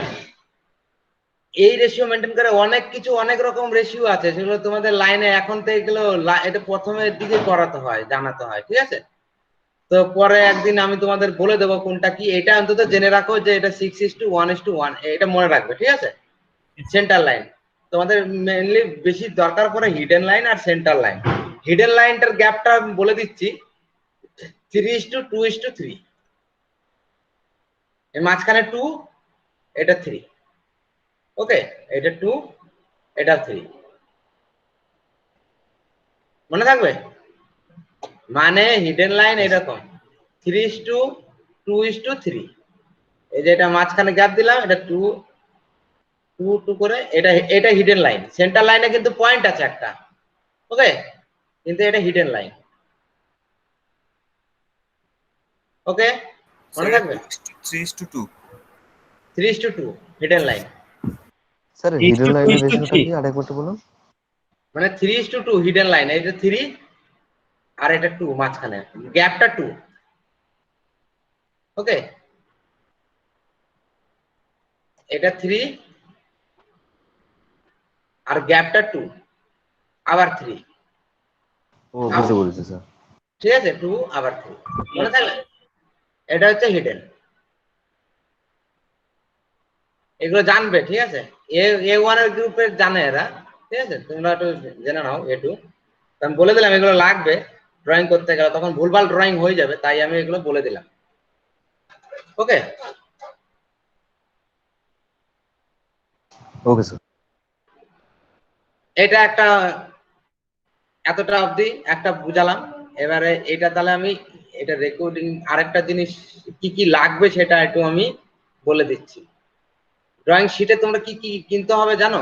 এই রেশিও মেইনটেইন করে অনেক কিছু, অনেক রকম রেশিও আছে, সেগুলো তোমাদের লাইনে এখন তো এগুলো এটা প্রথমের দিকে করাতে হয়, জানাতে হয়, ঠিক আছে? তো পরে একদিন আমি তোমাদের বলে দেবো কোনটা কি, এটা অন্তত জেনে রাখো যে এটা 6:1:1, এটা মনে রাখবে, ঠিক আছে? সেন্টার লাইন তোমাদের মেইনলি বেশি দরকার পড়ে হিডেন লাইন আর সেন্টার লাইন। হিডেন লাইনটার গ্যাপটা আমি বলে দিচ্ছি, 3:2:3, এর মাঝখানে 2, এটা 3, ওকে? এটা 2, এটা 3, মনে থাকবে? মানে হিডেন লাইন এরকম 3:2:3, এই যে এটা মাঝখানে গ্যাপ দিলাম, এটা 2 করে, এটা হিডেন লাইন। সেন্টার লাইনে কিন্তু পয়েন্ট আছে একটা, ওকে? কিন্তু এটা হিডেন লাইন, ওকে? মনে থাকবে? 3:2। 3:2 হিডেন লাইন, স্যার হিডেন লাইনের রেশিওটা কি আরেকবার একটু বলুন। মানে 3:2 হিডেন লাইন, এটা 3 আর এটা 2, মাঝখানে গ্যাপটা 2, ওকে? এটা 3 আর গ্যাপটা 2, আবার 3, ও বুঝতে পেরেছি স্যার। ঠিক আছে? 2 আবার 3, মনে থাকবে? এটা হচ্ছে হিডেন, এগুলো জানবে, ঠিক আছে? A1 এর গ্রুপে জানে এরা, ঠিক আছে? তোমরা একটু জেনে নাও A2, আমি বলে দিলাম এগুলো লাগবে ড্রয়িং করতে গেলে, তখন ভুলভাল ড্রয়িং হয়ে যাবে, তাই আমি এগুলো বলে দিলাম, ওকে? Okay sir. এটা একটা, এতটা অবধি একটা বুঝালাম। এবারে এটা তাহলে আমি এটা রেকর্ডিং, আরেকটা জিনিস কি কি লাগবে সেটা একটু আমি বলে দিচ্ছি। ড্রয়িং শিটে তোমরা কি কি কিনতে হবে জানো?